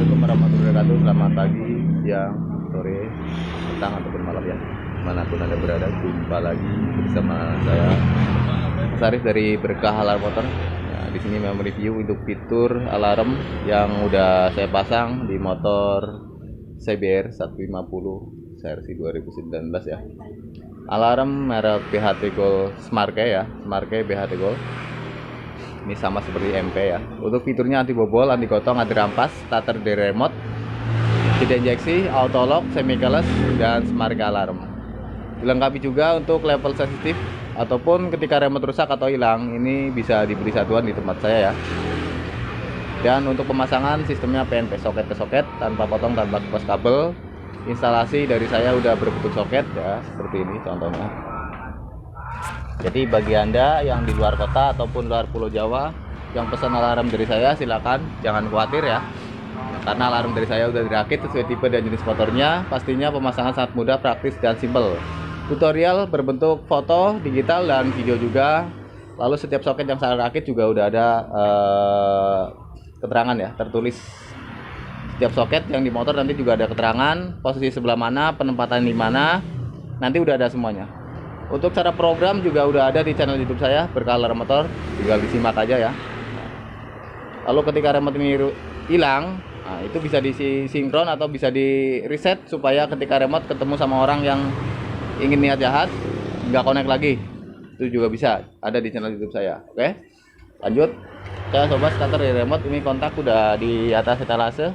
Assalamualaikum warahmatullahi wabarakatuh. Selamat pagi, siang, sore, petang ataupun malam ya. Manapun Anda berada, jumpa lagi bersama saya Mas Arif dari Berkah Alarm Motor. Nah, di sini mau mereview untuk fitur alarm yang udah saya pasang di motor CBR 150 versi 2019 ya. Alarm merek BHT Gold Smart Key ya, Smart Key BHT Gold. Ini sama seperti MP ya. Untuk fiturnya anti bobol, anti gotong, anti rampas, starter dari remote, tidak injeksi, auto lock, semi keyless, dan smart key alarm. Dilengkapi juga untuk level sensitif ataupun ketika remote rusak atau hilang, ini bisa dibeli satuan di tempat saya ya. Dan untuk pemasangan sistemnya PNP, soket ke soket, tanpa potong, tanpa kupas kabel. Instalasi dari saya udah berbentuk soket ya, seperti ini contohnya. Jadi bagi Anda yang di luar kota ataupun luar Pulau Jawa yang pesan alarm dari saya, silakan jangan khawatir ya. Karena alarm dari saya udah dirakit sesuai tipe dan jenis motornya. Pastinya pemasangan sangat mudah, praktis dan simple. Tutorial berbentuk foto, digital dan video juga. Lalu setiap soket yang saya rakit juga udah ada keterangan ya, tertulis. Setiap soket yang di motor nanti juga ada keterangan, posisi sebelah mana, penempatan di mana. Nanti udah ada semuanya. Untuk cara program juga udah ada di channel YouTube saya, Berkah Alarm Motor, tinggal disimak aja ya. Lalu ketika remote ini hilang, nah itu bisa disinkron atau bisa di reset supaya ketika remote ketemu sama orang yang ingin niat jahat, nggak connect lagi. Itu juga bisa, ada di channel YouTube saya. Oke, lanjut. Saya coba starter dari remote. Ini kontak udah di atas etalase.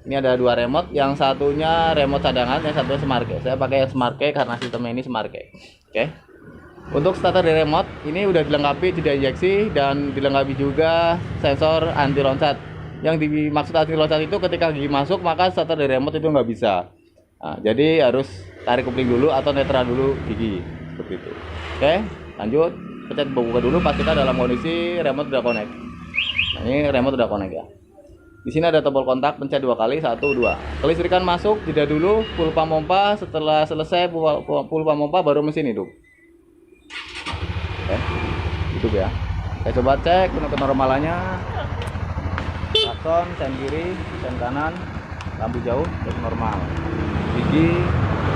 Ini ada dua remote, yang satunya remote cadangan, yang satunya smart key. Saya pakai yang smart key karena sistemnya ini smart key. Oke. Untuk starter di remote ini udah dilengkapi tidak injeksi dan dilengkapi juga sensor anti loncat. Yang dimaksud anti loncat itu ketika gigi masuk maka starter di remote itu nggak bisa. Nah, jadi harus tarik kopling dulu atau netral dulu gigi seperti itu. Oke, lanjut. Pencet buka dulu, pastikan dalam kondisi remote udah connect. Nah, ini remote udah connect ya. Di sini ada tombol kontak, pencet 2 kali, 1, 2. Kelistrikan masuk, jeda dulu, full pompa. Setelah selesai full pompa baru mesin hidup. Oke, hidup ya. Saya coba cek untuk kenormalannya. Klakson, sen kiri, sen kanan, lampu jauh, cek normal. Gigi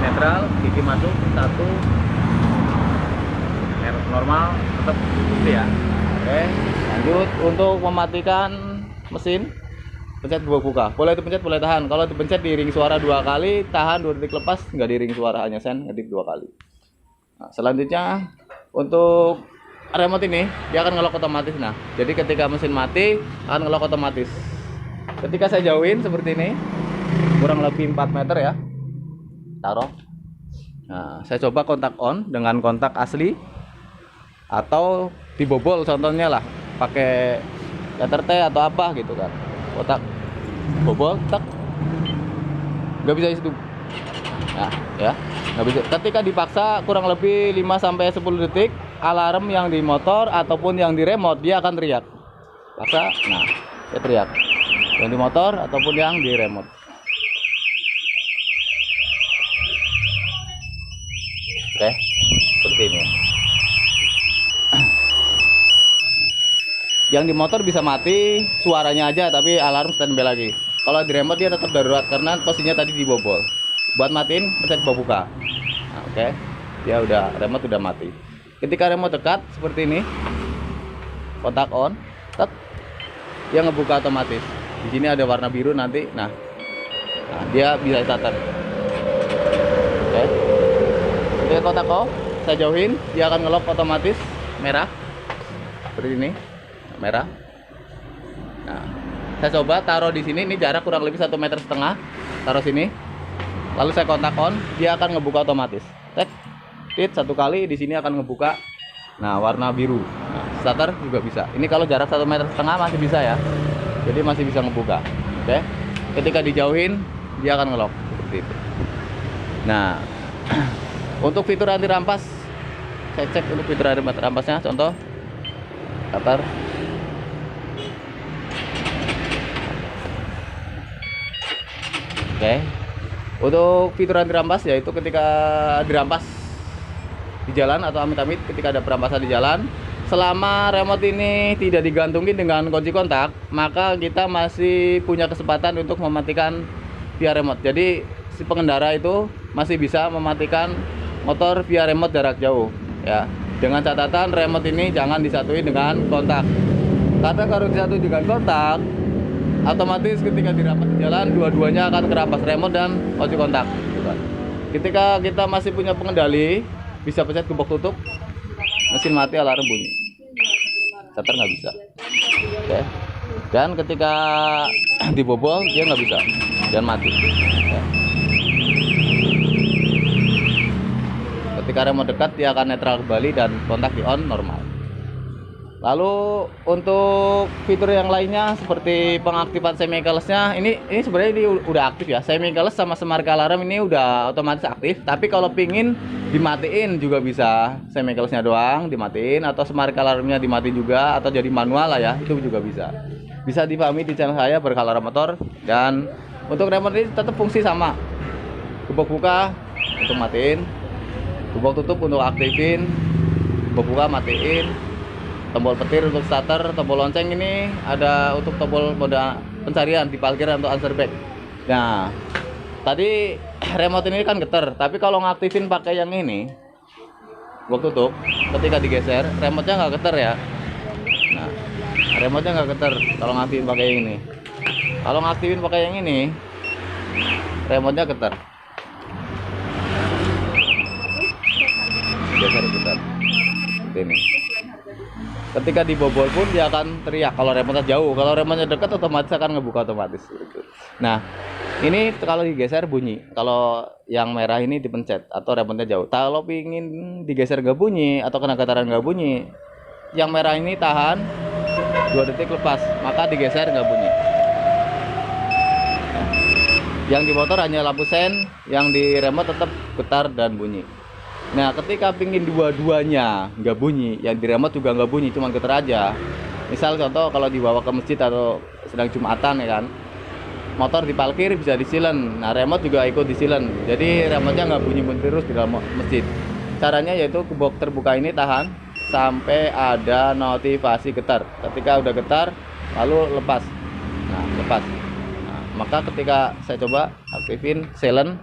netral, gigi masuk, 1. Normal, tetap putih ya. Oke, lanjut. Untuk mematikan mesin, pencet buka. Boleh dipencet, boleh tahan. Kalau dipencet di ring suara 2 kali, tahan 2 detik, lepas nggak di ring suara, hanya sen ngedip 2 kali. Nah, selanjutnya untuk remote ini dia akan ngelok otomatis. Nah, jadi ketika mesin mati akan ngelok otomatis. Ketika saya jauhin seperti ini, kurang lebih 4 meter ya, taruh. Nah, saya coba kontak on dengan kontak asli atau dibobol contohnya lah, pakai letter T atau apa gitu kan. Kotak bobol, tak, nggak bisa hidup. Nah, ya, nggak bisa. Ketika dipaksa kurang lebih 5-10 detik, alarm yang di motor ataupun yang di remote dia akan teriak. Paksa, nah, dia teriak. Yang di motor ataupun yang di remote. Oke, seperti ini. Yang di motor bisa mati suaranya aja tapi alarm standby lagi. Kalau di remote dia tetap darurat karena posisinya tadi dibobol. Buat matiin pencet buka. Nah, oke. Dia udah, remote udah mati. Ketika remote dekat seperti ini, kontak on, tek, dia ngebuka otomatis. Di sini ada warna biru nanti. Nah, dia bisa starter. Oke. Ketika kontak off, saya jauhin, dia akan ngelok otomatis merah. Seperti ini. Merah. Nah, saya coba taruh di sini, ini jarak kurang lebih 1,5 meter. Taruh sini. Lalu saya kontak on, dia akan ngebuka otomatis. Tek, hit 1 kali, di sini akan ngebuka. Nah, warna biru. Nah, starter juga bisa. Ini kalau jarak 1,5 meter masih bisa ya. Jadi masih bisa ngebuka. Oke. Ketika dijauhin, dia akan ngelok seperti itu. Nah, untuk fitur anti rampas, saya cek untuk fitur anti rampasnya. Contoh, starter. Oke. Untuk fitur anti rampas yaitu ketika dirampas di jalan atau amit-amit ketika ada perampasan di jalan, selama remote ini tidak digantungin dengan kunci kontak, maka kita masih punya kesempatan untuk mematikan via remote. Jadi si pengendara itu masih bisa mematikan motor via remote jarak jauh ya. Dengan catatan remote ini jangan disatuin dengan kontak. Karena kalau disatuin dengan kontak, otomatis ketika dirapat di jalan dua-duanya akan kerampas, remote dan kunci kontak. Ketika kita masih punya pengendali, bisa pencet gembok tutup, mesin mati, alarm bunyi, starter nggak bisa. Oke. Dan ketika dibobol dia nggak bisa dan mati. Oke. Ketika remote dekat dia akan netral kembali dan kontak di on normal. Lalu untuk fitur yang lainnya seperti pengaktifan semi keyless-nya, ini sebenarnya ini udah aktif ya. Semi keyless sama smart alarm ini udah otomatis aktif. Tapi kalau pingin dimatiin juga bisa, semi keyless-nya doang dimatiin atau smart alarmnya dimatiin juga, atau jadi manual lah ya, itu juga bisa. Bisa dipahami di channel saya Berkah Motor. Dan untuk remote ini tetap fungsi sama. Gembok buka untuk matiin, gembok tutup untuk aktifin, gembok buka matiin. Tombol petir untuk starter, tombol lonceng ini ada untuk tombol mode pencarian di parkiran untuk answer back. Nah, tadi remote ini kan getar, tapi kalau ngaktifin pakai yang ini, gua tutup, ketika digeser, remote-nya nggak getar ya. Nah, remote-nya nggak getar kalau ngaktifin pakai yang ini. Kalau ngaktifin pakai yang ini, remote-nya getar. Geser getar. Seperti ini. Ketika dibobol pun dia akan teriak kalau remote jauh. Kalau remote dekat otomatis akan ngebuka otomatis gitu. Nah, ini kalau digeser bunyi. Kalau yang merah ini dipencet atau remote jauh. Kalau pingin digeser nggak bunyi atau kena getaran nggak bunyi, yang merah ini tahan 2 detik lepas, maka digeser nggak bunyi. Nah, yang di motor hanya lampu sen, yang di remote tetap getar dan bunyi. Nah, ketika pingin dua-duanya nggak bunyi, yang di remote juga nggak bunyi, cuma getar aja. Misal contoh kalau dibawa ke masjid atau sedang Jumatan ya kan, motor diparkir bisa disilen. Nah, remote juga ikut disilen. Jadi remote-nya nggak bunyi terus di dalam masjid. Caranya yaitu gembok terbuka ini tahan sampai ada notifikasi getar. Ketika udah getar, lalu lepas. Nah, lepas. Nah, maka ketika saya coba aktifin silent,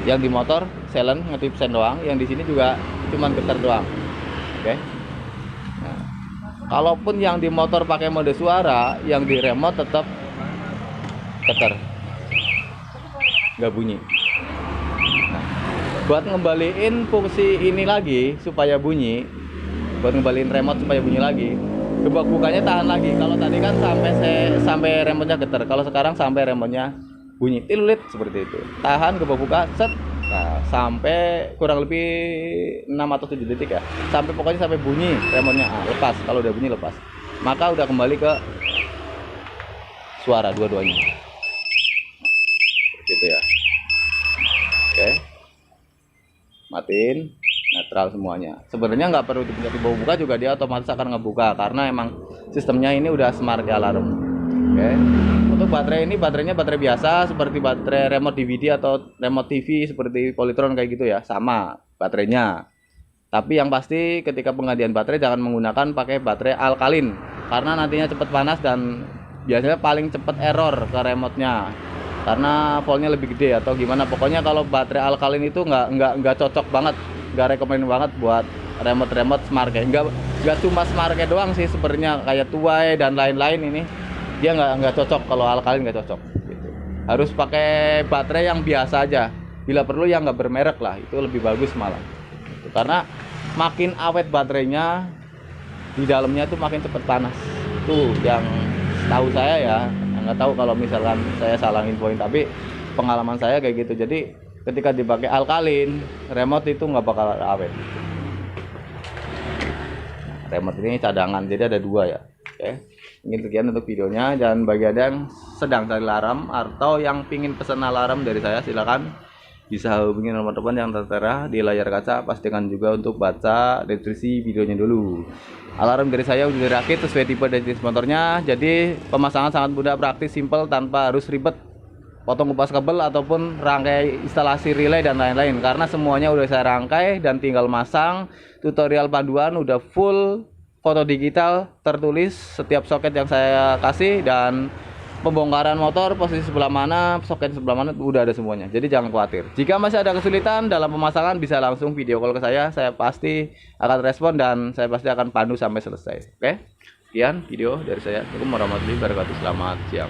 yang di motor silent ngetip sen doang, yang di sini juga cuman getar doang. Oke. Nah, kalaupun yang di motor pakai mode suara, yang di remote tetap getar, nggak bunyi. Nah, buat ngembaliin fungsi ini lagi supaya bunyi, buat ngembaliin remote supaya bunyi lagi, gembok bukanya tahan lagi. Kalau tadi kan sampai remote-nya getar, kalau sekarang sampai remote-nya bunyi tilulit seperti itu. Tahan gembok buka set. Nah, sampai kurang lebih 6 atau 7 detik ya. Pokoknya sampai bunyi remote-nya. Nah, lepas. Kalau udah bunyi lepas. Maka udah kembali ke suara dua-duanya. Gitu ya. Oke. Matiin, netral semuanya. Sebenarnya nggak perlu dipencet gembok buka juga, dia otomatis akan ngebuka karena emang sistemnya ini udah smart alarm. Oke. Untuk baterainya baterai biasa seperti baterai remote DVD atau remote TV seperti Polytron kayak gitu ya, sama baterainya. Tapi yang pasti ketika penggantian baterai jangan menggunakan pakai baterai alkalin karena nantinya cepat panas dan biasanya paling cepat error ke remote-nya karena voltnya lebih gede atau gimana. Pokoknya kalau baterai alkalin itu nggak cocok banget, nggak rekomend banget buat remote smart kayak. Nggak cuma smart kayak doang sih sebenarnya, kayak Tuai dan lain-lain ini dia nggak cocok. Kalau alkalin nggak cocok gitu. Harus pakai baterai yang biasa aja, bila perlu yang nggak bermerek lah, itu lebih bagus malah gitu. Karena makin awet baterainya di dalamnya itu makin cepat panas. Itu yang tahu saya ya, nggak tahu kalau misalkan saya salah infoin, tapi pengalaman saya kayak gitu. Jadi ketika dipakai alkalin, remote itu nggak bakal awet. Remote ini cadangan, jadi ada 2 ya. Oke. Mungkin sekian untuk videonya. Dan bagi Anda yang sedang cari alarm atau yang pingin pesan alarm dari saya, silakan bisa hubungi nomor telepon yang tertera di layar kaca. Pastikan juga untuk baca deskripsi videonya dulu. Alarm dari saya udah dirakit sesuai tipe dan jenis motornya. Jadi pemasangan sangat mudah, praktis, simple, tanpa harus ribet. potong kupas kabel ataupun rangkai instalasi relay dan lain-lain, karena semuanya udah saya rangkai dan tinggal masang. Tutorial panduan udah full foto digital tertulis setiap soket yang saya kasih, dan pembongkaran motor posisi sebelah mana, soket sebelah mana udah ada semuanya. Jadi jangan khawatir. Jika masih ada kesulitan dalam pemasangan bisa langsung video call ke saya pasti akan respon dan saya pasti akan pandu sampai selesai. Oke? Sekian video dari saya. Assalamualaikum warahmatullahi wabarakatuh. Selamat siang.